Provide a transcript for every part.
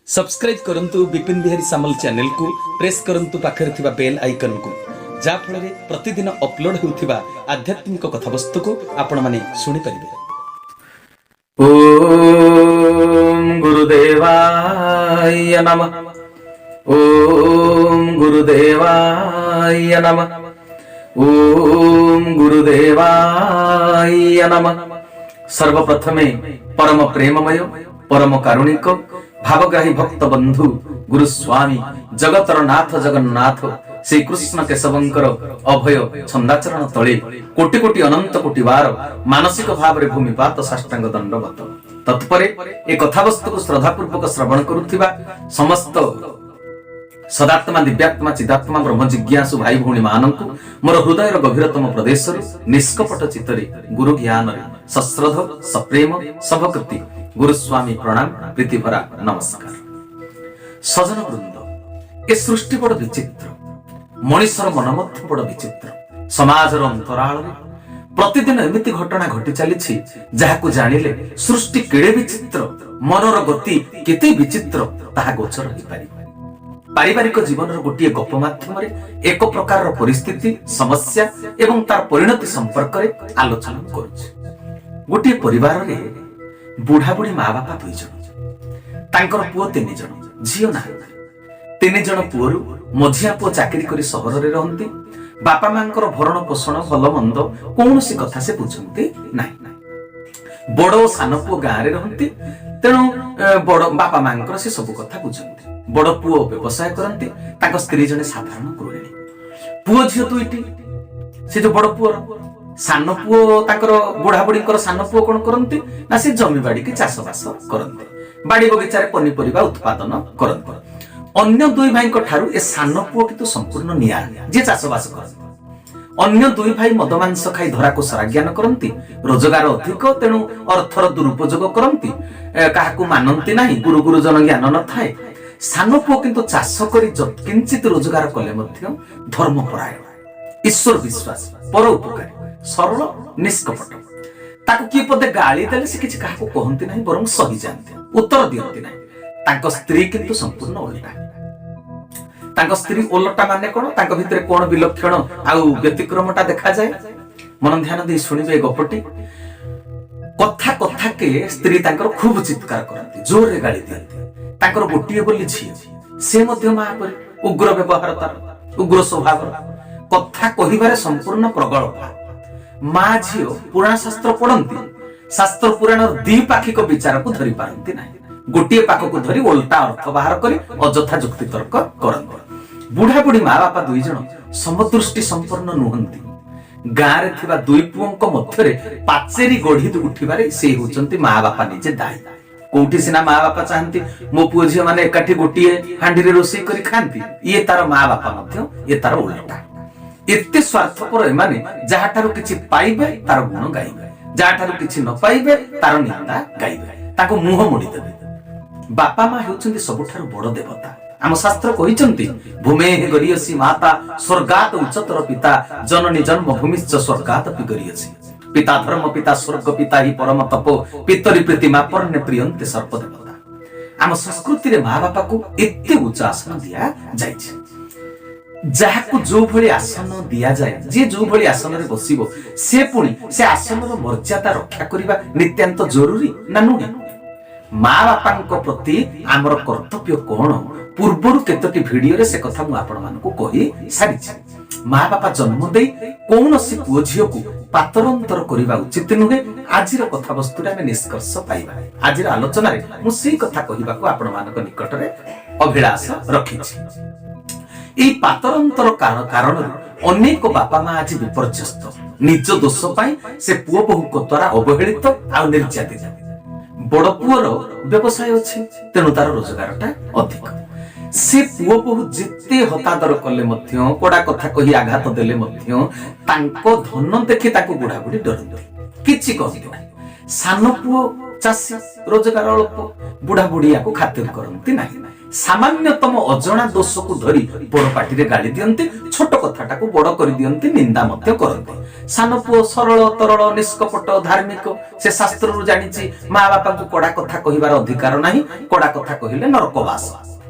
Subscribe करंतु विपिन बिहारी सामल channel को press करंतु पाखरे थिबा बेल आइकन को जा फଳରେ प्रतिदिन अपलोड होउथिबा आध्यात्मिक कथावस्तु को आपण माने सुनि परिबे। ओम गुरुदेवाय नमः। ओम गुरुदेवाय नमः। ओम गुरुदेवाय नमः। सर्वप्रथमे परम प्रेममय परम कारुणिक भावग्राही भक्त बंधु गुरु स्वामी जगतर नाथ जगन्नाथ श्री कृष्ण केशवंकर अभय छंदाचरण तले कोटि कोटि अनंत कोटि बार मानसिक भाव रे भूमिपात साष्टांग दंडवत तत्परे ए कथावस्तु को श्रद्धापूर्वक श्रवण करुथिबा समस्त सदात्मा दिव्यात्मा चिदात्मा ब्रह्म जिज्ञासु भाई भौणी मानंकु मोर हृदयर गभीरतम प्रदेश निष्कपट चित्तरे गुरु ज्ञान सश्रद्ध सप्रेम सभकृति गुरुस्वामी प्रणाम प्रीति भरा नमस्कार। सजन वृंद ए सृष्टि बड़ विचित्र मनुष्यर मन मध्य बड़ विचित्र समाजर अंतराल प्रतिदिन एमिति घटना घटी चली जहाकु जानिले सृष्टि केड़े विचित्र मनर गति केते विचित्र ताहा गोचर होई पारि। पारिवारिक जीवन गोटे गप माध्यम एक प्रकार परिस्थिति समस्या एवं तार परिणति संपर्क में आलोचना करुचे। गोटे परिवार रे बुढ़ा बुढ़ी माँ बापा दुई जन तांकर पुओ तीन जन झील ना तीन जन पुअरु मझिया पुओ चाकरी करी सहर रे रहंती बापा मांकर भरण पोषण भल मंद कौन सी कथा से बुझंती नहीं। बड़ और सान पुओ गाँव रे रहंती तेणु बड़ बापा मांकर से सब कथा बुझंती। बड़ पुओ व्यवसाय करती तांको स्त्री जने साधारण गृहिणी पुओ झील दुईटी से जो बड़ पुओर सान पुओ तांकर बुढ़ा बुढ़ी सान पुओ कौन करती ना से जमी बाड़ी की चाष बास करती बाड़ी बगीचारे पनीपरिबा उत्पादन करती। अन्य दुई भाई ठारू ए सान पुओ किंतु संपूर्ण निया जे चाष बास करती। अन्य दुई भाई मद मांस खाई धरा को सराज्ञान करती रोजगार अधिक तेणु अर्थर दुरुपयोग करती काहाकू मानती नाही गुरु गुरुजन ज्ञान न थाए। सान पुओ किंतु चाष करी किंचित रोजगार कले मध्य धर्मपरायण ईश्वर विश्वास पर उपकारी सरल निष्कपट ताको किए पदे गाली देले से किछि काहाको कहंती नाही बरং सही जानते उत्तर दियंती नाही। तांको स्त्री किंतु संपूर्ण उल्टा तांको स्त्री उल्टा माने कोन तांको भितरे कोन विलक्षण आउ व्यतिक्रमटा देखा जाए मन ध्यान दे सुनिबे गपटी कथा कथा के स्त्री तांकर खूब चित्कार करती जोर रे गाली दियंती तांकर गोटिए बोली झी से मध्य मा पर उग्र व्यवहार तार उग्र स्वभाव कथा कहिबारे संपूर्ण प्रगल्भा माँ झील पुराण शास्त्र पढ़ती शास्त्र पुराण दी पाखिक विचार को धरी पारती ना गोटे पाख को धरी उल्टा अर्थ बाहर करी अଯଥା जुक्ति तर्क करती। बुढ़ा बुढ़ी माँ बापा दुई जन समदृष्टि संपन्न नुहंती गाँव रे थिबा दुई पुओंक मध्यरे पाचेरी गढ़ी उठिबारे से होचंती माँ बापा निजे दायी। कोठी सिना माँ बापा चाहती मो पुओ झील माने एकाठी गोटिए हांडी रे रोषेई करी खांती ये तार माँ बापा मध्य ये तार उल्टा एते स्वार्थपर एमाने जहाठारु किछि पाइबे तार गुण गाइबे जहाठारु किछि न पाइबे तार निंदा गाइबे ताको मुह मोड़ी देबे। बापा माँ हेउचंती सबुठारु बड़ देवता आम शास्त्र कहिचंती भूमेः गरियसी माता स्वर्गात् उच्चतर पिता जननी जन्म भूमिश्च स्वर्गात् अपि गरियसी पिता धर्म पिता स्वर्ग पिता ही परम तपो पितरि प्रीतिमा परने प्रियन्ते सर्प देवता। आम संस्कृति रे माँ बापा को एते उच्च आसन दिया जाइछि जहाकू जो भली आसन दिया जाए जे जो भली आसन रे बसिबो से पुणी से आसन रो मर्यादा रक्षा करिबा नित्यांत जरूरी ना नुहे। माँ बापांको प्रति आमर कर्तव्य कोन पूर्वरु केतोटी वीडियो रे से कथा मु आपण मानकु कहि सारिछि। माँ बापा जन्म देई कोनोसी पुओ झियो को पातरंतर करिबा उचित नुहे। आजिर कथा वस्तु रे हम निष्कर्ष पाइबा आजिर आलोचना रे मु सेही कथा कहिबा को आपण मानक निकट रे अभिलाष रखिछि। এই পাতরন্তর কারণ অনেক বাপা মা আজ বিপর্যস্ত নিজ দোষ পাই সে পুଅ ବୋହୂଙ୍କ ଦ୍ୱାରା ଅବହେଳିତ ଆଉ ନିର୍ଯାତିତ। ବଡ଼ ପୁଅର ବ୍ୟବସାୟ ଅଛି ତେଣୁ ତାର ରୋଜଗାରଟା ଅଧିକ ସେ ପୁଅ ବୋହୂ ଯେତେ ହତାଦର କଲେ ମଧ୍ୟ କଡ଼ା କଥା କହି ଆଘାତ ଦେଲେ ମଧ୍ୟ ତାଙ୍କ ଧନ ଦେଖି ତାକୁ ବୁଢା ବୁଢୀ ଡରନ୍ତି କିଛି କହନ୍ତି ନାହିଁ। ସାନ ପୁଅ ଚାଷୀ ରୋଜଗାର ଅଳ୍ପ ବୁଢା ବୁଢୀ ୟାକୁ ଖାତିର କରନ୍ତି ନାହିଁ। ସାମାନ୍ୟତମ ଅଜଣା ଦୋଷକୁ ଧରି ବଡ ପାଟିରେ ଗାଳି ଦିଅନ୍ତି, ଛୋଟ କଥାଟାକୁ ବଡ କରିଦିଅନ୍ତି, ନିନ୍ଦା ମଧ୍ୟ କରନ୍ତି। ସାନ ପୁଅ ସରଳ ତରଳ ନିଷ୍କପଟ ଧାର୍ମିକ, ସେ ଶାସ୍ତ୍ରରୁ ଜାଣିଛି ମା ବାପାଙ୍କୁ କଡା କଥା କହିବାର ଅଧିକାର ନାହିଁ, କଡା କଥା କହିଲେ ନରକବାସ,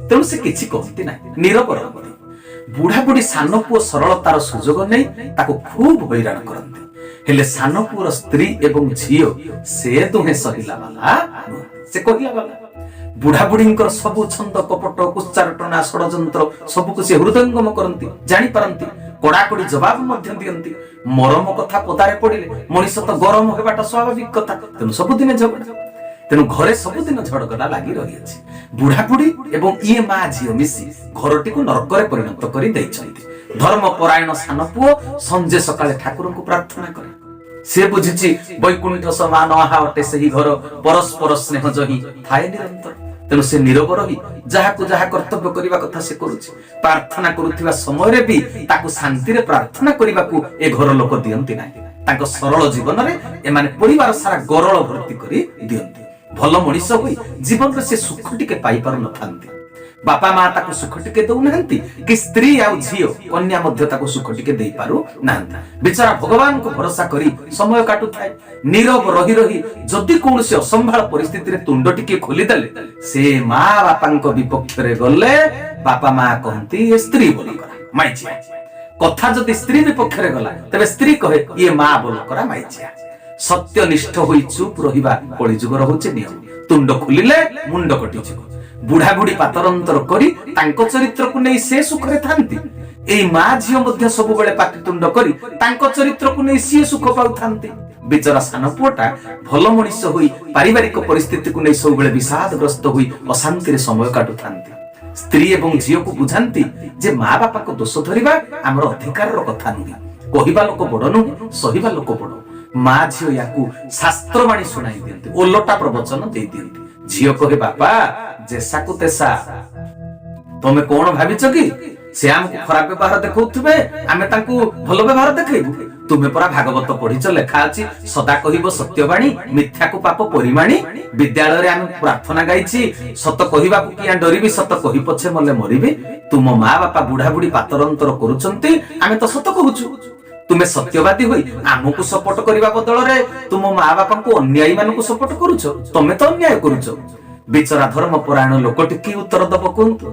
ତେଣୁ ସେ କିଛି କହନ୍ତି ନାହିଁ, ନୀରବ ରହନ୍ତି। ବୁଢା ବୁଢୀ ସାନ ପୁଅ ସରଳତାର ସୁଯୋଗ ନେଇ ତାକୁ ଖୁବ ହଇରାଣ କରନ୍ତି। ହେଲେ ସାନ ପୁଅର ସ୍ତ୍ରୀ ଏବଂ ଝିଅ ସେ ଦୁହେଁ ସହିଲା ବାଲା ନୁହଁ, ସେ କହିଲା ବାଲା। ବୁଢା ବୁଢୀଙ୍କର ସବୁ ଛନ୍ଦ କପଟ କୁଚାରଟଣା ଷଡଯନ୍ତ୍ର ସବୁକୁ ସେ ହୃଦୟଙ୍ଗମ କରନ୍ତି, ଜାଣିପାରନ୍ତି, କଡାକଡି ଜବାବ ମଧ୍ୟ ଦିଅନ୍ତି। ମରମ କଥା ପଦାରେ ପଡିଲେ ମଣିଷ ତ ଗରମ ହେବାଟା ସ୍ୱାଭାବିକ କଥା, ତେଣୁ ସବୁଦିନ ଝଗଡା, ତେଣୁ ଘରେ ସବୁଦିନ ଝଗଡା ଲାଗି ରହିଅଛି। ବୁଢା ବୁଢୀ ଏବଂ ଇଏ ମା ଝିଅ ମିଶି ଘରଟିକୁ ନରକରେ ପରିଣତ କରି ଦେଇଛନ୍ତି। ଧର୍ମ ପରାୟଣ ସାନ ପୁଅ ସଞ୍ଜେ ସକାଳେ ଠାକୁରଙ୍କୁ ପ୍ରାର୍ଥନା କରେ। ସେ ବୁଝିଛି ବୈକୁଣ୍ଠ ସମାନ ଆହା ଅଟେ ସେହି ଘର, ପରସ୍ପର ସ୍ନେହ ଜହି ଥାଏ ନିରନ୍ତର। ତେଣୁ ସେ ନୀରବ ରହି ଯାହାକୁ ଯାହା କର୍ତ୍ତବ୍ୟ କରିବା କଥା ସେ କରୁଛି। ପ୍ରାର୍ଥନା କରୁଥିବା ସମୟରେ ବି ତାକୁ ଶାନ୍ତିରେ ପ୍ରାର୍ଥନା କରିବାକୁ ଏ ଘର ଲୋକ ଦିଅନ୍ତି ନାହିଁ। ତାଙ୍କ ସରଳ ଜୀବନରେ ଏମାନେ ପରିବାର ସାରା ଗରଳ ଭର୍ତ୍ତି କରି ଦିଅନ୍ତି। ଭଲ ମଣିଷ ହୋଇ ଜୀବନରେ ସେ ସୁଖ ଟିକେ ପାଇପାରୁ ନଥାନ୍ତି। ବାପା ମା ତାକୁ ସୁଖ ଟିକେ ଦଉନାହାନ୍ତି, କି ସ୍ତ୍ରୀ ଆଉ ଝିଅ କନ୍ୟା ମଧ୍ୟ ତାକୁ ସୁଖ ଟିକେ ଦେଇପାରୁ ନାହାନ୍ତି। ବିଚାରା ଭଗବାନଙ୍କୁ ଭରସା କରି ସମୟ କାଟୁଥାଏ। ନୀରବ ରହି ରହି ଯଦି କୌଣସି ଅସମ୍ଭାଳ ପରିସ୍ଥିତିରେ ତୁଣ୍ଡ ଟିକେ ଖୋଲିଦେଲେ ସେ ମା ବାପାଙ୍କ ବିପକ୍ଷରେ ଗଲେ ବାପା ମା କହନ୍ତି ଏ ସ୍ତ୍ରୀ ବୋଲି କରା ମାଇଚିଆ। କଥା ଯଦି ସ୍ତ୍ରୀ ବିପକ୍ଷରେ ଗଲା ତେବେ ସ୍ତ୍ରୀ କହେ ଇଏ ମା ବୋଲ କରା ମାଇଚିଆ। ସତ୍ୟନିଷ୍ଠ ହୋଇ ଚୁପ ରହିବା କଳିଯୁଗର ହଉଛି ନିୟମ। ତୁଣ୍ଡ ଖୋଲିଲେ ମୁଣ୍ଡ କଟିଯିବ। ବୁଢା ବୁଢୀ ପାତରନ୍ତର କରି ତାଙ୍କ ଚରିତ୍ରକୁ ନେଇ ସେ ସୁଖରେ ଥାନ୍ତି। ଏଇ ମା ଝିଅ ମଧ୍ୟ ସବୁବେଳେ ପାଟିତୁଣ୍ଡ କରି ତାଙ୍କ ଚରିତ୍ରକୁ ନେଇ ସିଏ ସୁଖ ପାଉଥାନ୍ତି। ବିଚରା ସାନ ପୁଅଟା ଭଲ ମଣିଷ ହୋଇ ପାରିବାରିକ ପରିସ୍ଥିତିକୁ ନେଇ ସବୁବେଳେ ବିଷାଦଗ୍ରସ୍ତ ହୋଇ ଅଶାନ୍ତିରେ ସମୟ କାଟୁଥାନ୍ତି। ସ୍ତ୍ରୀ ଏବଂ ଝିଅକୁ ବୁଝାନ୍ତି ଯେ ମା ବାପାଙ୍କ ଦୋଷ ଧରିବା ଆମର ଅଧିକାରର କଥା ନୁହେଁ। କହିବା ଲୋକ ବଡ ନୁହେଁ, ସହିବା ଲୋକ ବଡ। ମା ଝିଅ ୟାକୁ ଶାସ୍ତ୍ରବାଣୀ ଶୁଣାଇ ଦିଅନ୍ତି, ଓଲଟା ପ୍ରବଚନ ଦେଇ ଦିଅନ୍ତି। ଝିଅ କହେ ବାପା ଜେସାକୁ ତେସା, ତମେ କଣ ଭାବିଛ କି ସେ ଆମକୁ ଖରାପ ବ୍ୟବହାର ଦେଖଉଥିବେ ଆମେ ତାଙ୍କୁ ଭଲ ବ୍ୟବହାର ଦେଖେଇବୁ? ତୁମେ ପରା ଭାଗବତ ପଢିଛ, ଲେଖା ଅଛି ସଦା କହିବ ସତ୍ୟବାଣୀ ମିଥ୍ୟାକୁ ପାପ ପରିମାଣୀ। ବିଦ୍ୟାଳୟରେ ଆମେ ପ୍ରାର୍ଥନା ଗାଇଛି ସତ କହିବାକୁ କିଆ ଡରିବି, ସତ କହି ପଛେ ମଲେ ମରିବି। ତୁମ ମା ବାପା ବୁଢା ବୁଢୀ ପାତରନ୍ତର କରୁଛନ୍ତି, ଆମେ ତ ସତ କହୁଛୁ। ତୁମେ ସତ୍ୟବାଦୀ ହୋଇ ଆମକୁ ସପୋର୍ଟ କରିବା ବଦଳରେ ତୁମ ମା ବାପାଙ୍କୁ ଅନ୍ୟାୟୀ ମାନଙ୍କୁ ସପୋର୍ଟ କରୁଛ, ତମେ ତ ଅନ୍ୟାୟ କରୁଛ। ବିଚରା ଧର୍ମ ପରାୟଣ ଲୋକଟି କି ଉତ୍ତର ଦବ କୁହନ୍ତୁ?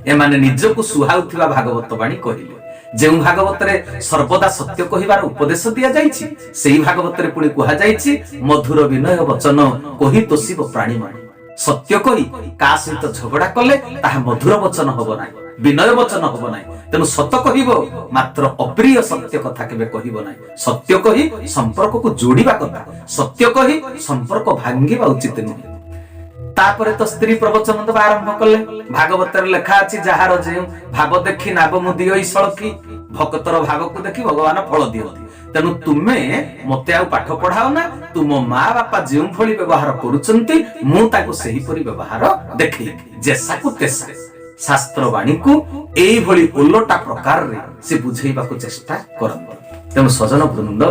ଏମାନେ ନିଜକୁ ସୁହାଉଥିବା ଭାଗବତ ବାଣୀ କହିଲେ। ଯେଉଁ ଭାଗବତରେ ସର୍ବଦା ସତ୍ୟ କହିବାର ଉପଦେଶ ଦିଆଯାଇଛି ସେହି ଭାଗବତରେ ପୁଣି କୁହାଯାଇଛି ମଧୁର ବିନୟ ବଚନ କହି ତୋଷିବ ପ୍ରାଣୀମାନେ। ସତ୍ୟ କହି କାହା ସହିତ ଝଗଡା କଲେ ତାହା ମଧୁର ବଚନ ହବ ନାହିଁ, ବିନୟ ବଚନ ହବ ନାହିଁ। ତେଣୁ ସତ କହିବ, ମାତ୍ର ଅପ୍ରିୟ ସତ୍ୟ କଥା କେବେ କହିବ ନାହିଁ। ସତ୍ୟ କହି ସମ୍ପର୍କକୁ ଯୋଡିବା କଥା, ସତ୍ୟ କହି ସମ୍ପର୍କ ଭାଙ୍ଗିବା ଉଚିତ ନୁହେଁ। ତାପରେ ତ ସ୍ତ୍ରୀ ପ୍ରବଚନ ଦେବା ଆରମ୍ଭ କଲେ। ଭାଗବତରେ ଲେଖା ଅଛି ଯାହାର ଯେଉଁ ଭାବ ଦେଖି ନାବ ମୁଁ ଦିଅଇ ସଳଖି, ଭକ୍ତର ଭାବକୁ ଦେଖି ଭଗବାନ ଫଳ ଦିଅନ୍ତି। ତେଣୁ ତୁମେ ମତେ ଆଉ ପାଠ ପଢାଅ ନା, ତୁମ ମା ବାପା ଯେଉଁ ଭଳି ବ୍ୟବହାର କରୁଛନ୍ତି ମୁଁ ତାଙ୍କୁ ସେହିପରି ବ୍ୟବହାର ଦେଖେଇବି, ଜେସାକୁ ତେସା। ଶାସ୍ତ୍ର ବାଣୀକୁ ଏଇଭଳି ଓଲଟା ପ୍ରକାରରେ ସେ ବୁଝେଇବାକୁ ଚେଷ୍ଟା କରନ୍ତି। ତେଣୁ ସଜନ ବୃନ୍ଦ,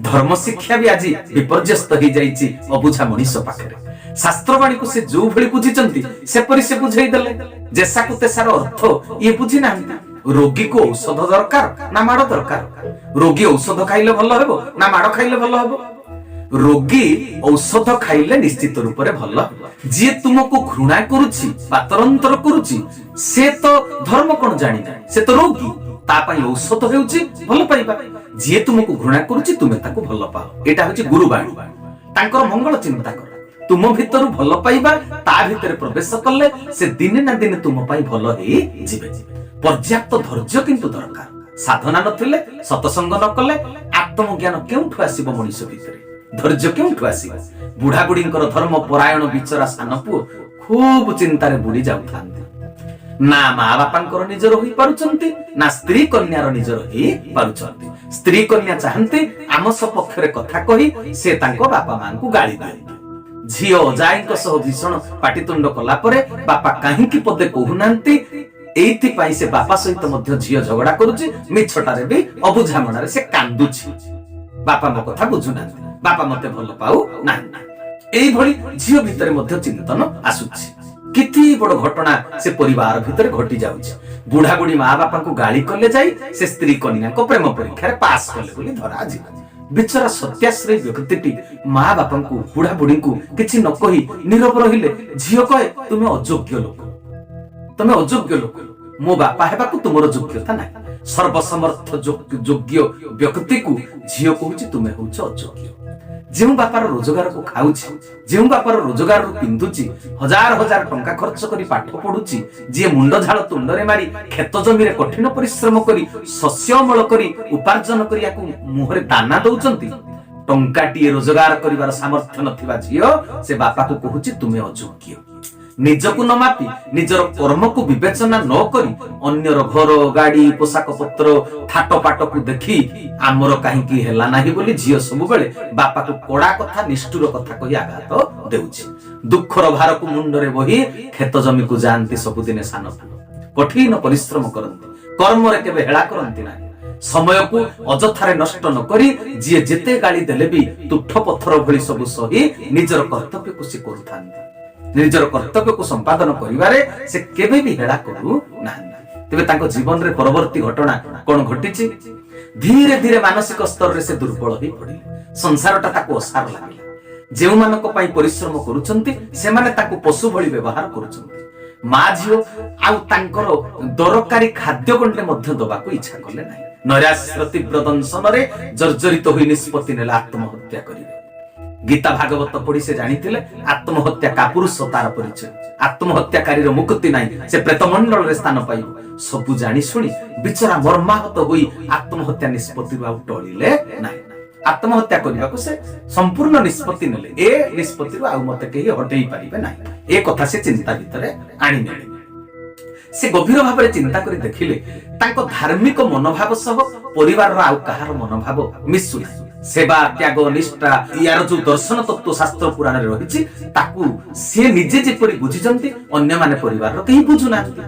ଧର୍ମ ଶିକ୍ଷା ବି ଆଜି ବିପର୍ଯ୍ୟସ୍ତ ହେଇଯାଇଛି ଅବୁଝା ମଣିଷ ପାଖରେ। ଶାସ୍ତ୍ରବାଣୀକୁ ସେ ଯୋଉ ଭଳି ବୁଝିଛନ୍ତି ସେପରି ସେ ବୁଝେଇ ଦେଲେ। ଜେସାକୁ ତେସାର ଅର୍ଥ ଇଏ ବୁଝି ନାହାନ୍ତି। ରୋଗୀକୁ ଔଷଧ ଦରକାର ନା ମାଡ ଦରକାର? ରୋଗୀ ଔଷଧ ଖାଇଲେ ଭଲ ହେବ ନା ମାଡ ଖାଇଲେ ଭଲ ହେବ? ରୋଗୀ ଔଷଧ ଖାଇଲେ ନିଶ୍ଚିତ ରୂପରେ ଭଲ ହେବ। ଯିଏ ତୁମକୁ ଘୃଣା କରୁଛି, ପାତରନ୍ତର କରୁଛି, ସେ ତ ଧର୍ମ କଣ ଜାଣିନାହିଁ, ସେ ତ ରୋଗୀ। ତା ପାଇଁ ଔଷଧ ହେଉଛି ଭଲ ପାଇବା। ଯିଏ ତୁମକୁ ଘୃଣା କରୁଛି ତୁମେ ତାକୁ ଭଲ ପାଅ, ଏଇଟା ହଉଛି ଗୁରୁବାଣୀ। ତାଙ୍କର ମଙ୍ଗଳ ଚିନ୍ତା କର। ତୁମ ଭିତରୁ ଭଲ ପାଇବା ତା ଭିତରେ ପ୍ରବେଶ କଲେ ସେ ଦିନେ ନା ଦିନେ ତୁମ ପାଇଁ ଭଲ ହେଇଯିବେ। ପର୍ଯ୍ୟାପ୍ତ ଧୈର୍ଯ୍ୟ କିନ୍ତୁ ଦରକାର। ସାଧନା ନଥିଲେ, ସତସଙ୍ଗ ନ କଲେ ଆତ୍ମଜ୍ଞାନ କେଉଁଠୁ ଆସିବ ମଣିଷ ଭିତରେ? ଧୈର୍ଯ୍ୟ କେଉଁଠୁ ଆସିବ? ବୁଢା ବୁଢୀଙ୍କର ଧର୍ମ ପରାୟଣ ବିଚରା ସାନ ପୁଅ ଖୁବ ଚିନ୍ତାରେ ବୁଡି ଯାଉଥାନ୍ତି। ନା ମା ବାପାଙ୍କର ନିଜର ହୋଇପାରୁଛନ୍ତି, ନା ସ୍ତ୍ରୀ କନ୍ୟାର ନିଜର ହେଇପାରୁଛନ୍ତି। ସ୍ତ୍ରୀ କନ୍ୟା ଚାହାନ୍ତି ଆମ ସପକ୍ଷରେ କଥା କହି ସେ ତାଙ୍କ ବାପା ମାଙ୍କୁ ଗାଳି ଦିଅନ୍ତି। ଝିଅ ଅଜାଙ୍କ ସହ ଭୀଷଣ ପାଟିତୁଣ୍ଡ କଲା ପରେ ବାପା କାହିଁକି ପଦେ କହୁନାହାନ୍ତି, ଏଇଥିପାଇଁ ସେ ବାପା ସହିତ ମଧ୍ୟ ଝିଅ ଝଗଡା କରୁଛି। ମିଛଟାରେ ବି ଅବୁଝାମଣାରେ ସେ କାନ୍ଦୁଛି। ବାପା ମୋ କଥା ବୁଝୁନାହାନ୍ତି, ବାପା ମତେ ଭଲ ପାଉ ନାହିଁ। ଏଇଭଳି ଝିଅ ଭିତରେ ମଧ୍ୟ ଚିନ୍ତନ ଆସୁଛି। केते बड़ घटना से परिवार भितर घटी जाउछि। बुढ़ा बुढ़ी माँ बापा को गाली कले जाई से स्त्री कन्या को प्रेम परीक्षा रे पास कले बोली धरा जिला। बिचरा सत्याश्रयी व्यक्तिटी माँ बापा को बुढ़ा बुढ़ी को किछि न कहि नीरव रहिले। झियो कहे तुमे अयोग्य लोक, तुमे अयोग्य लोक, मो बापा हेबा को तुमरो योग्यता नाही। सर्वसमर्थ योग्य व्यक्ति को झियो कहूछि तुमे होछ अयोग्य। जो बापार रोजगार को खाऊछि, जो बापार रोजगार पिंधुछि, हजार हजार टंका खर्च करी पाठ पढ़ुछि, जे मुंड झाल तुंडरे मारी खेत जमी रे कठिन परिश्रम करी शस्य अमल करी उपार्जन करी याकू मुहरे दाना दउचंती, टंकाटीए रोजगार करिवार सामर्थ्य नथिबा झियो से बापा को कहूछि तुमे अयोग्य। निजको न मापी निजर कर्म को विवेचना न करी अन्यर घर गाड़ी पोशाक पत्र थाट पाट को देखी आमर कहीं हेला नाही बोली झियो सब बेले बापा को कड़ा कथा निष्ठुर कथा कही आघात देउछि। दुखर भार को मुंडरे बही खेत जमी को जानती सबुदिने सान कठिन परिश्रम करती, कर्म रे केबे हेला करती नाही। समय को अजथारे नष्ट न करी जी जेते गाली देले भी तुठ पत्थर भली सब सही निजर कर्तव्य को से करूथांती। निजर कर्तव्य को संपादन करिवारे से केबे भी हेड़ा करू नाहंती। तेबे तांको जीवन रे परवर्ती घटना कोन घटिछि? धीरे धीरे मानसिक स्तर रे से दुर्बल होई पड़िले। संसारटा ताको असार लागिला। जेउ मानको पई परिश्रम करूचंती से माने ताको पशु भली व्यवहार करूचंती। मां झियो आउ तांकर दरकारी खाद्य गंडे मध्य दबा को इच्छा करले नाही। नैराश्य तीव्र दंशन रे जर्जरित होई निष्पत्ति नेला आत्महत्या करिवे। गीता भागवत पढ़ी से जानिथिले आत्महत्या का पुरुष तार परिचय। आत्महत्याकारी मुक्ति नाही, से प्रेतमंडल रे स्थान पाइब। सबु जानि सुनी बिचरा मर्माहत होई आत्महत्या निष्पत्ति आउ टळिले नाही। आत्महत्या करबा को से संपूर्ण निष्पत्ति नेले। ए निष्पत्ति आउ मते केही हटेई परिबे नाही। ए कथा से चिंता भितरे आनी नेले। से गभीर भाव चिंता करी देखिले तांको धार्मिक मनोभाव सह परिवार आउ कहार मनोभाव मिसु नाही। सेवा त्याग निष्ठा यार जो दर्शन तत्व शास्त्र पुराण रे रहिछि ताकू से निजे जेपरि बुझिचंती अन्य माने परिवार रो केही बुझु नांती।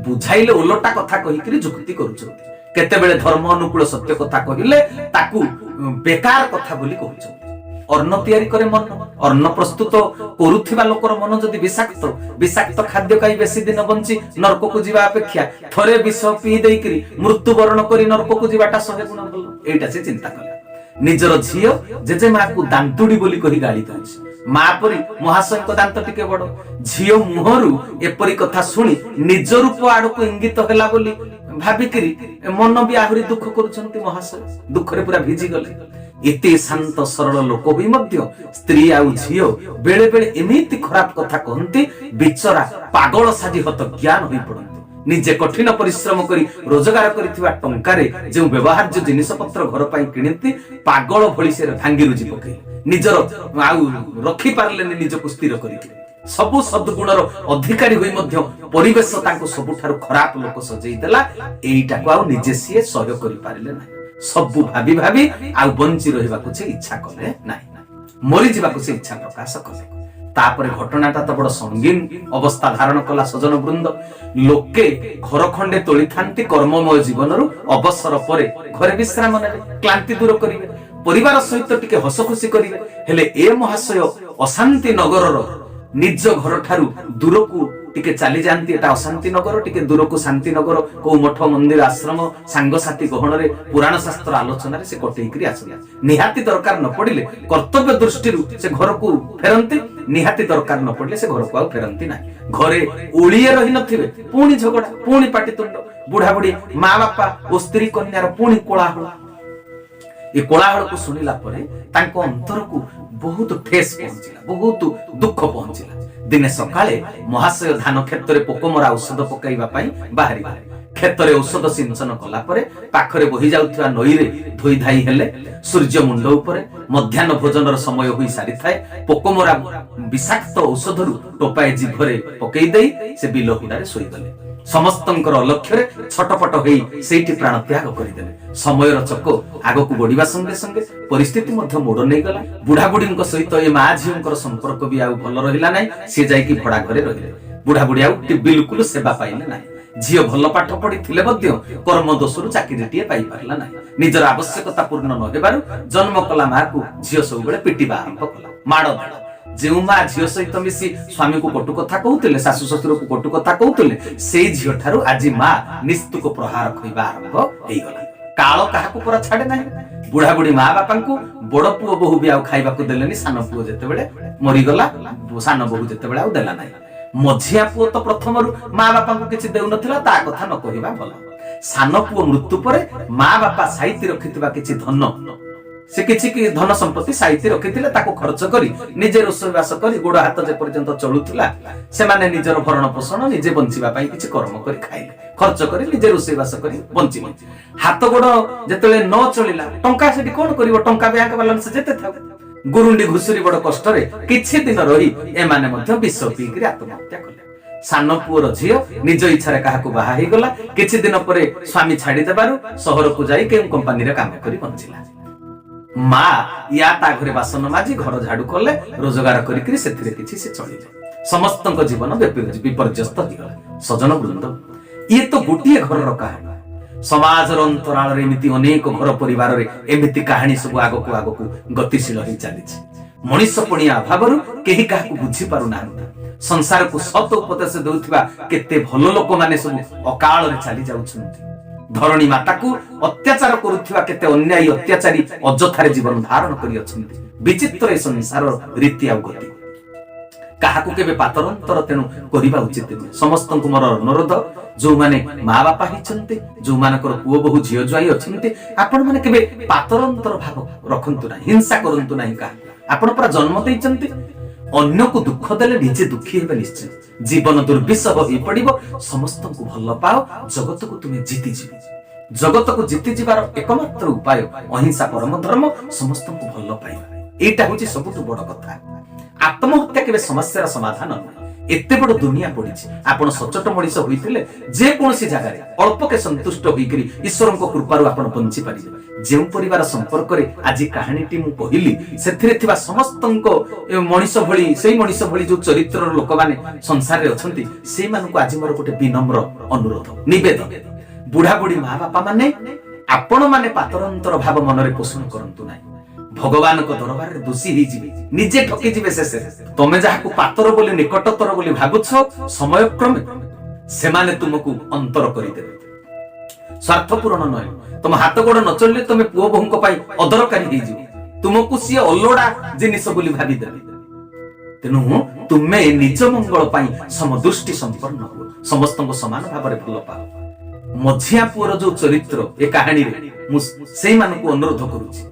बुझाइले ओलटा कथा कहि करी जुक्ति करूचंती। केते बेले धर्म अनुकूल सत्य कथा कहिले ताकू बेकार कथा बोली कहउचंती। अन्न तैयारी करे मन, अन्न प्रस्तुत करूथिबा लोकर मन जदि विषाक्त खाद्य खाई बेसी दिन बंची नरक को जीवा अपेक्षा थरे विष पी देई करी मृत्यु वरण करी नरक को जीवाटा 100 गुण भलो। एटा से चिंता कला। निजर झियो जेजे मां को दांतुडी बोली कही गाली दउछि। मां परी महाशय को दांत टिके बड़। झियो मुहरु एपरी कथा सुनी निज रूप आड़ को इंगित होला बोली भाबिकरी मन भी आहुरी दुख करूछंती। महाशय दुख रे पूरा भिजी गले। एते शांत सरल लोक भी मध्य स्त्री आउ झियो बेले बेले एमिति खराब कथा कहंती बिचरा पागल साजी हत ज्ञान होई पड़ंती। निजे कठिन परिश्रम करी रोजगार करिथिबा टंकारे जे व्यवहार्य जिनिस पत्र घर पई किनिती पागल भଳି से भांगी रुजी पकई निजर आउ रखि पारलेनी निजको स्थिर करिथि। सबु सद्गुणर अधिकारी होई मध्य परिवेश तांको सबुठारु खराब लोक सजेई देला। एईटा को आउ निजे सिए सहय करि पारिले नाही। सबु भाबी भाबी आउ बंची रहिबा को इच्छा कले नाही, मरि जिबा को इच्छा प्रकाश कले। तापरे घटनाटा तो बड़ संगीन अवस्था धारण कला। सजन वृंद लोके घर खंडे तोली थांती कर्ममय जीवनरु अवसर परे घरे विश्राम नेबे, क्लांति दूर करिवे, परिवार सहित टिके हस खुशी करिवे। हेले ए महाशय अशांति नगरर निज घर ठारू दूर को टिके चली जानती। एटा अशांति नगर टिके दूर को शांति नगर को मठ मंदिर आश्रम सांग साथी गहन रे पुराण शास्त्र आलोचना रे से कटेई करी आसला। निहाती दरकार न पड़िले कर्तव्य दृष्टि से घर को फेरंती, निहाती दरकार न पड़िले से घर को आउ फेरंती ना। घरे ओळिए रही नथिबे पुणी झगड़ा पुणी पाटितुंड, बुढ़ा बुढ़ी माँ बापा और स्त्री कन्यार पुणी कोलाहल। ये कोलाहल को सुनिला परे तांको अंतर को बहुत ठेस पहुंचिला, बहुत दुख पहुंचिला। दिने सकाळे महाशय धान क्षेत्र रे पोकमरा औषध पकाइबा पई बाहरी क्षेत्र रे औषध सिंचन कला परे पाखरे बही जाउथवा नई रे धोई धाई हेले। सूर्य मुंड ऊपर मध्याह्न भोजनर समय होई सारी थाए। पोकमरा विषाक्त औषधरु टोपाए जिभरे पकई देई से बिल हुडारे सोई गले। समस्तंकर अलक्ष्य छटपट होई सेठी प्राण त्याग करिदेले। समयर चक्र आगकू बढ़िबा संगे संगे परिस्थिति मध्य मोड़ नहीं गला। बुढ़ा बुढ़ी सहित ए माँ झीओंकर संपर्क भी आउ भल रहिला नाही। से जाईकी भड़ा घरे रहिले। बुढ़ा बुढ़ी आउ बिल्कुल सेवा पाइले नाही। झीओ भल पाठ पढ़ी थिले मध्य कर्म दोषरु चाकरीटिए पाई पारला नाही। निजर आवश्यकता पूर्ण न हेबारु जन्म कला माँ को झीओ सब बेले पिटिबा आरंभ कला। माड़ ଯେଉଁ ମା ଝିଅ ସହିତ ମିଶି ସ୍ୱାମୀକୁ କଟୁ କଥା କହୁଥିଲେ, ଶାଶୁ ଶ୍ୱଶୁରକୁ କଟୁ କଥା କହୁଥିଲେ, ସେଇ ଝିଅ ଠାରୁ ଆଜି ମା ନିସ୍ତୁକ ପ୍ରହାର ଖୋଇବା ଆରମ୍ଭ ହେଇଗଲା। କାଳ କାହାକୁ ପରା ଛାଡେ ନାହିଁ। ବୁଢା ବୁଢୀ ମା ବାପାଙ୍କୁ ବଡ ପୁଅ ବୋହୂ ବି ଆଉ ଖାଇବାକୁ ଦେଲେନି। ସାନ ପୁଅ ଯେତେବେଳେ ମରିଗଲା, ସାନ ବୋହୂ ଯେତେବେଳେ ଆଉ ଦେଲା ନାହିଁ। ମଝିଆ ପୁଅ ତ ପ୍ରଥମରୁ ମା ବାପାଙ୍କୁ କିଛି ଦେଉନଥିଲା, ତା କଥା ନ କହିବା ଭଲ। ସାନ ପୁଅ ମୃତ୍ୟୁ ପରେ ମା ବାପା ସାଇତି ରଖିଥିବା କିଛି ଧନ, ସେ କିଛି ଧନ ସମ୍ପତ୍ତି ସାଇତି ରଖିଥିଲେ, ତାକୁ ଖର୍ଚ୍ଚ କରି ନିଜେ ରୋଷେଇବାସ କରି ଗୋଡ ହାତ ଯେ ପର୍ଯ୍ୟନ୍ତ ଚଳୁଥିଲା, ସେମାନେ ନିଜର ଭରଣ ପୋଷଣ ନିଜେ ବଞ୍ଚିବା ପାଇଁ କିଛି କର୍ମ କରି ଖାଇଲେ, ଖର୍ଚ୍ଚ କରି ନିଜେ ରୋଷେଇବାସ କରି ବଞ୍ଚିଲେ। ହାତ ଗୋଡ ଯେତେବେଳେ ନ ଚଳିଲା, ଟଙ୍କା ସେଠି କଣ କରିବ? ଟଙ୍କା ବ୍ୟାଙ୍କ ବାଲାନ୍ସ ଯେତେ ଥାଉ, ଗୁରୁଣ୍ଡି ଘୁଷୁରି ବଡ କଷ୍ଟରେ କିଛି ଦିନ ରହି ଏମାନେ ମଧ୍ୟ ବିଷ ପିଇକିରି ଆତ୍ମହତ୍ୟା କଲେ। ସାନ ପୁଅର ଝିଅ ନିଜ ଇଚ୍ଛାରେ କାହାକୁ ବାହା ହେଇଗଲା। କିଛି ଦିନ ପରେ ସ୍ୱାମୀ ଛାଡିଦେବାରୁ ସହରକୁ ଯାଇ କେଉଁ କମ୍ପାନୀରେ କାମ କରି ବଞ୍ଚିଲା। ମା ୟା ତା ଘରେ ବାସନ ମାଜି ଘର ଝାଡୁ କଲେ, ରୋଜଗାର କରିକିରି ସେଥିରେ କିଛି ସେ ଚଳିଲେ। ସମସ୍ତଙ୍କ ଜୀବନ ବିପର୍ଯ୍ୟସ୍ତ ହେଇଗଲା। ସଜନ ବୃନ୍ଦ, ଇଏ ତ ଗୋଟିଏ ଘରର କାହାଣୀ। ସମାଜର ଅନ୍ତରାଳରେ ଏମିତି ଅନେକ ଘର ପରିବାରରେ ଏମିତି କାହାଣୀ ସବୁ ଆଗକୁ ଆଗକୁ ଗତିଶୀଳ ହେଇ ଚାଲିଛି। ମଣିଷ ପଣିଆ ଅଭାବରୁ କେହି କାହାକୁ ବୁଝି ପାରୁନାହାନ୍ତି। ସଂସାରକୁ ସତ ଉପଦେଶ ଦେଉଥିବା କେତେ ଭଲ ଲୋକମାନେ ସବୁ ଅକାଳରେ ଚାଲି ଯାଉଛନ୍ତି। ଧରଣୀ ମାତାକୁ ଅତ୍ୟାଚାର କରୁଥିବା କେତେ ଅନ୍ୟାୟୀ ଅତ୍ୟାଚାରୀ ଅଯଥାରେ ଜୀବନ ଧାରଣ କରି ଅଛନ୍ତି। ବିଚିତ୍ର ଏ ସଂସାର ରୀତି ଆଉ ଗତି। କାହାକୁ କେବେ ପାତରଅନ୍ତର ତେଣୁ କରିବା ଉଚିତ ନୁହେଁ। ସମସ୍ତଙ୍କୁ ମୋର ଅନୁରୋଧ, ଯୋଉମାନେ ମା ବାପା ହେଇଛନ୍ତି, ଯୋଉମାନଙ୍କର ପୁଅ ବୋହୂ ଝିଅ ଜ୍ୱାଇଁ ଅଛନ୍ତି, ଆପଣ ମାନେ କେବେ ପାତରଅନ୍ତର ଭାବ ରଖନ୍ତୁ ନାହିଁ, ହିଂସା କରନ୍ତୁ ନାହିଁ କାହାକୁ। ଆପଣ ପୁରା ଜନ୍ମ ଦେଇଛନ୍ତି, ଅନ୍ୟକୁ ଦୁଃଖ ଦେଲେ ନିଜେ ଦୁଃଖୀ ହେବେ ନିଶ୍ଚୟ। ଜୀବନ ଦୁର୍ବିସହ ହେଇ ପଡିବ। ସମସ୍ତଙ୍କୁ ଭଲ ପାଅ, ଜଗତକୁ ତୁମେ ଜିତିଯିବ। ଜଗତକୁ ଜିତିଯିବାର ଏକମାତ୍ର ଉପାୟ ଅହିଂସା ପରମ ଧର୍ମ, ସମସ୍ତଙ୍କୁ ଭଲ ପାଇବା। ଏଇଟା ହଉଛି ସବୁଠୁ ବଡ କଥା। ଆତ୍ମହତ୍ୟା କେବେ ସମସ୍ୟାର ସମାଧାନ ନୁହେଁ। ଏତେ ବଡ ଦୁନିଆ ପଡିଛି, ଆପଣ ସଚୋଟ ମଣିଷ ହୋଇଥିଲେ ଯେ କୌଣସି ଜାଗାରେ ଅଳ୍ପକେ ସନ୍ତୁଷ୍ଟ ହୋଇକରି ଈଶ୍ୱରଙ୍କ କୃପାରୁ ଆପଣ ବଞ୍ଚି ପାରିବେ। ଯେଉଁ ପରିବାର ସମ୍ପର୍କରେ ଆଜି କାହାଣୀଟି ମୁଁ କହିଲି, ସେଥିରେ ଥିବା ସମସ୍ତଙ୍କ ମଣିଷ ଭଳି, ସେଇ ମଣିଷ ଭଳି ଯୋଉ ଚରିତ୍ରର ଲୋକମାନେ ସଂସାରରେ ଅଛନ୍ତି, ସେଇମାନଙ୍କୁ ଆଜି ମୋର ଗୋଟେ ବିନମ୍ର ଅନୁରୋଧ, ନିବେଦନ। ବୁଢା ବୁଢୀ ମା ବାପା ମାନେ, ଆପଣ ମାନେ ପାତରଅନ୍ତର ଭାବ ମନରେ ପୋଷଣ କରନ୍ତୁ ନାହିଁ। ଭଗବାନଙ୍କ ଦରବାରରେ ଦୋଷୀ ହେଇଯିବେ, ନିଜେ ଠକିଯିବେ ଶେଷରେ। ତମେ ଯାହାକୁ ପାତର ବୋଲି, ନିକଟତର ବୋଲି ଭାବୁଛ, ସମୟକ୍ରମେ ସେମାନେ ତୁମକୁ ଅନ୍ତର କରିଦେବେ। ସ୍ୱାର୍ଥ ପୂରଣ ନୁହେଁ। ତମ ହାତ ଗୋଡ ନ ଚଳିଲେ ତମେ ପୁଅ ବୋହୂଙ୍କ ପାଇଁ ଅଦରକାରୀ ହେଇଯିବ। ତୁମକୁ ସିଏ ଅଲୋଡା ଜିନିଷ ବୋଲି ଭାବିଦେବେ। ତେଣୁ ତୁମେ ନିଜ ମଙ୍ଗଳ ପାଇଁ ସମଦୃଷ୍ଟି ସମ୍ପନ୍ନ ହୁଅ, ସମସ୍ତଙ୍କୁ ସମାନ ଭାବରେ ଭଲ ପାଅ। ମଝିଆ ପୁଅର ଯୋଉ ଚରିତ୍ର ଏ କାହାଣୀରେ, ମୁଁ ସେଇମାନଙ୍କୁ ଅନୁରୋଧ କରୁଛି।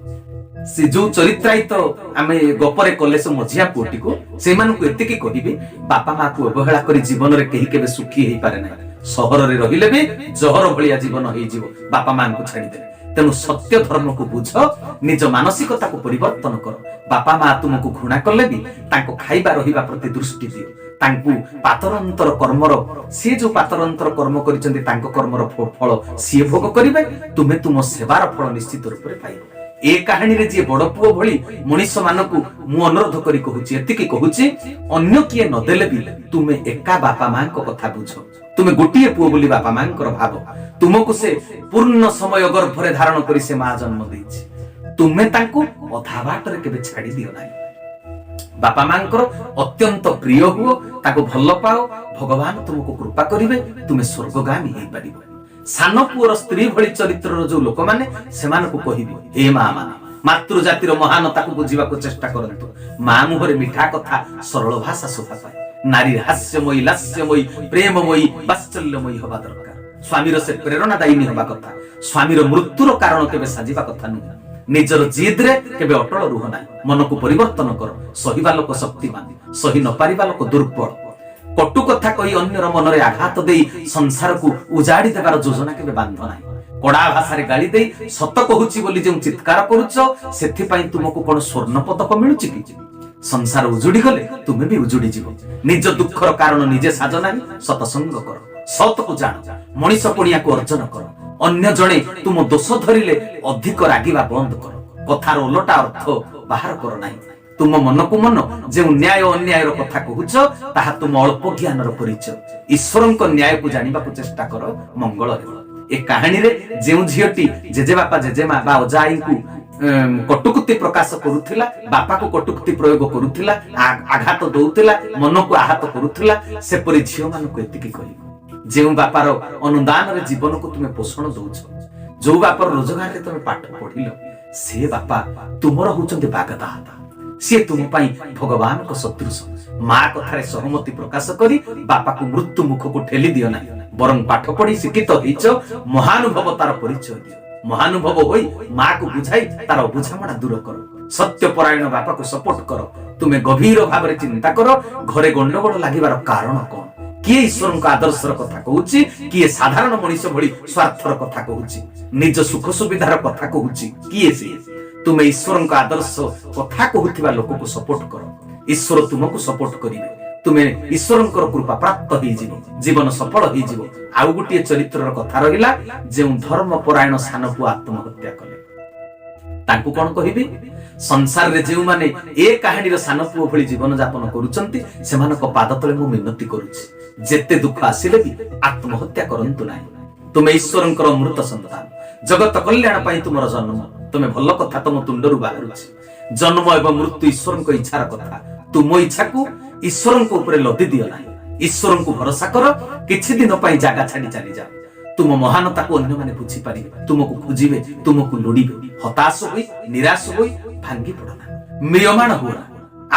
ସେ ଯୋଉ ଚରିତ୍ରାୟିତ ଆମେ ଗପରେ କଲେ ସେ ମଝିଆ ପୁଅଟିକୁ, ସେଇମାନଙ୍କୁ ଏତିକି କହିବି, ବାପା ମାକୁ ଅବହେଳା କରି ଜୀବନରେ କେହି କେବେ ସୁଖୀ ହେଇପାରେ ନାହିଁ। ସହରରେ ରହିଲେ ବି ଜହର ଭଳିଆ ଜୀବନ ହେଇଯିବ ବାପା ମାଙ୍କୁ ଛାଡିଦେଲେ। ତେଣୁ ସତ୍ୟ ଧର୍ମକୁ ବୁଝ, ନିଜ ମାନସିକତାକୁ ପରିବର୍ତ୍ତନ କର। ବାପା ମା ତୁମକୁ ଘୃଣା କଲେ ବି ତାଙ୍କ ଖାଇବା ରହିବା ପ୍ରତି ଦୃଷ୍ଟି ଦିଅ। ତାଙ୍କୁ ପାତରଅନ୍ତର କର୍ମର, ସିଏ ଯୋଉ ପାତରଅନ୍ତର କର୍ମ କରିଛନ୍ତି ତାଙ୍କ କର୍ମର ଫଳ ସିଏ ଭୋଗ କରିବେ, ତୁମେ ତୁମ ସେବାର ଫଳ ନିଶ୍ଚିତ ରୂପରେ ପାଇବ। ଏ କାହାଣୀରେ ଯିଏ ବଡ ପୁଅ ଭଳି ମଣିଷ ମାନଙ୍କୁ ମୁଁ ଅନୁରୋଧ କରି କହୁଛି, ଏତିକି କହୁଛି, ଅନ୍ୟ କିଏ ନଦେଲେ ବି ତୁମେ ଏକା ବାପା ମାଙ୍କ କଥା ବୁଝ। ତୁମେ ଗୋଟିଏ ପୁଅ ବୋଲି ବାପା ମାଙ୍କର ଭାବ। ତୁମକୁ ସେ ପୂର୍ଣ୍ଣ ସମୟ ଗର୍ଭରେ ଧାରଣ କରି ସେ ମା ଜନ୍ମ ଦେଇଛି। ତୁମେ ତାଙ୍କୁ ଅଧା ବାଟରେ କେବେ ଛାଡି ଦିଅ ନାହିଁ। ବାପା ମାଙ୍କର ଅତ୍ୟନ୍ତ ପ୍ରିୟ ହୁଅ, ତାକୁ ଭଲ ପାଅ, ଭଗବାନ ତୁମକୁ କୃପା କରିବେ, ତୁମେ ସ୍ୱର୍ଗଗାମୀ ହେଇପାରିବ। ସାନ ପୁଅର ସ୍ତ୍ରୀ ଭଳି ଚରିତ୍ରର ଯୋଉ ଲୋକମାନେ, ସେମାନଙ୍କୁ କହିବି, ହେ ମା ମାନେ, ମାତୃ ଜାତିର ମହାନତାକୁ ବୁଝିବାକୁ ଚେଷ୍ଟା କରନ୍ତୁ। ମା ମୁହଁରେ ମିଠା କଥା, ସରଳ ଭାଷା ଶୋଭା ପାଏ। ନାରୀ ହାସ୍ୟମୟୀ, ଲାସ୍ୟମୟୀ, ପ୍ରେମମୟୀ, ବାତ୍ସଲ୍ୟମୟୀ ହବା ଦରକାର। ସ୍ୱାମୀର ସେ ପ୍ରେରଣାଦାୟିନୀ ହବା କଥା। ସ୍ୱାମୀର ମୃତ୍ୟୁର କାରଣ କେବେ ସାଜିବା କଥା ନୁହେଁ। ନିଜର ଜିଦରେ କେବେ ଅଟଳ ରୁହ ନାହିଁ। ମନକୁ ପରିବର୍ତ୍ତନ କର। ସହିବା ଲୋକ ଶକ୍ତିମାନ, ସହି ନ ପାରିବା ଲୋକ ଦୁର୍ବଳ। କଟୁ କଥା କହି ଅନ୍ୟର ମନରେ ଆଘାତ ଦେଇ ସଂସାରକୁ ଉଜାଡି ଦେବାର ଯୋଜନା କେବେ ବାନ୍ଧ ନାହିଁ। କଡା ଭାଷାରେ ଗାଳି ଦେଇ ସତ କହୁଛି ବୋଲି ଯେଉଁ ଚିତ୍କାର କରୁଛ, ସେଥିପାଇଁ ତୁମକୁ କଣ ସ୍ୱର୍ଣ୍ଣ ପଦକ ମିଳୁଛି କି? ସଂସାର ଉଜୁଡି ଗଲେ ତୁମେ ବି ଉଜୁଡି ଯିବ। ନିଜ ଦୁଃଖର କାରଣ ନିଜେ ସାଜ ନାହିଁ। ସତସଙ୍ଗ କର, ସତକୁ ଜାଣ, ମଣିଷ ପଣିଆକୁ ଅର୍ଜନ କର। ଅନ୍ୟ ଜଣେ ତୁମ ଦୋଷ ଧରିଲେ ଅଧିକ ରାଗିବା ବନ୍ଦ କର। କଥାର ଓଲଟା ଅର୍ଥ ବାହାର କର ନାହିଁ। ତୁମ ମନକୁ ମନ ଯେଉଁ ନ୍ୟାୟ ଅନ୍ୟାୟର କଥା କହୁଛ, ତାହା ତୁମ ଅଳ୍ପ ଜ୍ଞାନର ପରିଚୟ। ଈଶ୍ୱରଙ୍କ ନ୍ୟାୟକୁ ଜାଣିବାକୁ ଚେଷ୍ଟା କର, ମଙ୍ଗଳ ହେବ। ଏ କାହାଣୀରେ ଯେଉଁ ଝିଅଟି ଜେଜେବାପା ଜେଜେମା ବା ଅଜା ଆଈଙ୍କୁ कटुक्ति प्रकाश करुथिला बापा को कटुक्ति प्रयोग करुथिला आघात दउथिला मन को आहत करुथिला सेपरि झियो मानको एतिकी कहिबो जेउ बापार अनुदान रे जीवन को तुमे पोषण दउछ जो बापर रोजगार रे तुमे पाठ पढिलो से बापा तुमर होचंती बागदाता से तुम पाई भगवान को सदृश माँ कथारे सहमति प्रकाश करी बापा को मृत्यु मुख को ठेली दियो ना बरं पाठ पढ़ी शिक्षित होइछ महानुभव तार परिचय दियो महानुभव होई माँ को बुझाई तार बुझामणा दूर करो सत्यपरायण बापा को सपोर्ट करो तुमे गभीर भाव रे चिंता करो घरे गंडगोल लागिबार कारण कोन किए ईश्वर का आदर्शर कथा कहूची किए साधारण मनुष्य भली स्वार्थर कथा कहूची निज सुख सुविधार कथा कहूची किए से तुमे ईश्वर का आदर्श कथा कहूथिबा लोक को सपोर्ट करो ईश्वर तुमको सपोर्ट करिवे तुमे ईश्वर कृपा प्राप्त होई जीवो जीवन सफल होई जीवो आउ गुटिए चरित्रर कथा रहिला जे धर्म परायण सान पु आत्महत्या कले ताकू कोन कहिबी संसार रे जेउ माने ए कहानी रो सान पुओ भली जीवन यापन करूचंती सेमानक पाद तले मु मिनती करूची जेते दुख आसिले भी आत्महत्या करंतु नाही तुमे ईश्वरंकर अमृत संतान जगत कल्याण पाई तुमर जन्म तुमे भल कथा तुम तुंडरु बाहरुची जन्म एवं मृत्यु ईश्वरंक इच्छार कथा तुम इच्छा को ईश्वरंक ऊपर लदी दियो नाही ईश्वरंक भरोसा कर किछि दिन पाई जागा छाडी चली जाओ तुम महानता को अन्य माने बुझी पारिबे तुमको खोजिबे तुमको लोडिबे हताश होई निराश होई भांगी पड़ना म्रियमाण होना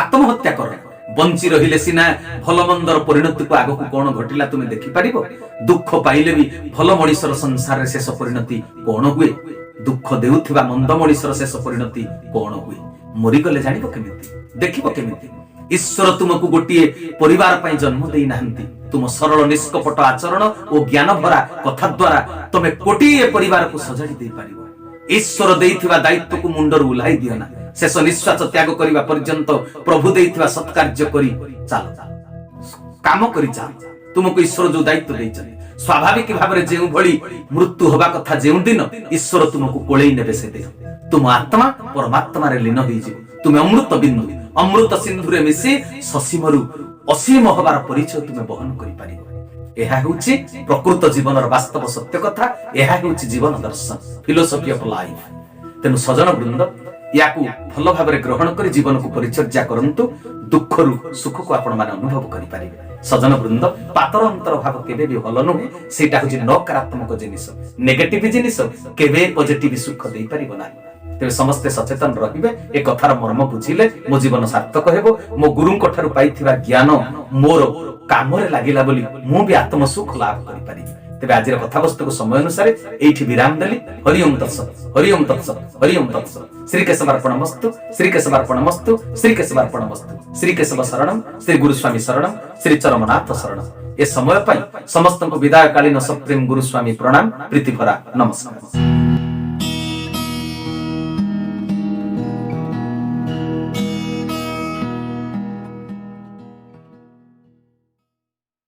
आत्महत्या कर बंची रहिले सिना भल मंदर परिणति को आगो को कोन घटिला तुमे देखि पारिबो दुख पाइले भी भल मणिसर संसार रे शेष परिणति कोन हुए दुख देउथिबा मंद मणिसर शेष परिणति कोन हुए मरि गले जानिबो केमिति देखिबो केमिति ईश्वर तुमको गोटिए परिवार पई जन्म देई नाहंती तुम सरल निष्कपट आचरण और ज्ञान भरा कथा द्वारा तुमे कोटिए परिवार को सजाडी देई पारिबो ईश्वर देइथिबा दायित्व को मुंडर उलाई दियो ना शेष निश्वास त्याग करिबा पर्यंत प्रभु देइथिबा सत्कार्य करी चल काम करी चल तुमको ईश्वर जो दायित्व देइछन स्वाभाविक भाव रे जेउ भली मृत्यु होबा कथा जेउ दिन ईश्वर तुमको कोळेई नेबे से दिन तुम आत्मा परमात्मा रे लीन होई जिवो तुमे अमृत बिंदु अमृत सिंधु रे मिसी ससीमरु असीम होबार परिचय तुमे बहन करि पारिबो एहा होछि प्रकृत जीवनर वास्तव सत्य कथा एहा होछि जीवन दर्शन फिलोसफी ऑफ लाइफ तेनु सजन वृंद याकू भल भाव रे ग्रहण करी जीवन को परिचर्या करंतु दुखरु सुख को आपण माने अनुभव करि पारिबे सजन वृंद पातर अंतर भाव केबे भी भल नुहे सेटा होछि नकारात्मक जिनिस नेगेटिव जिनिस केबे पॉजिटिव सुख देई पारिबो नाही तेरे समस्ते सचेतन रहिबे ए कथार मर्म बुझिले मो जीवन सार्थक हेबो मो गुरुंक ठारु पाइथिबा ज्ञान मोर कामरे लागिला बोली मु भी आत्म सुख लाभ करि पारि तेबे आजिर कथा वस्तु को समय अनुसार एठी विराम देली हरि ओम तत्सत हरि ओम तत्सत हरि ओम तत्सत श्री केशवार्पणमस्तु श्री केशवार्पणमस्तु श्री केशवार्पणमस्तु श्री केशव शरणम श्री गुरुस्वामी शरणम श्री चरमनाथ शरणम ए समय पई समस्त को विदाय कालीन सप्रेम गुरुस्वामी प्रणाम प्रीति भरा नमस्कार।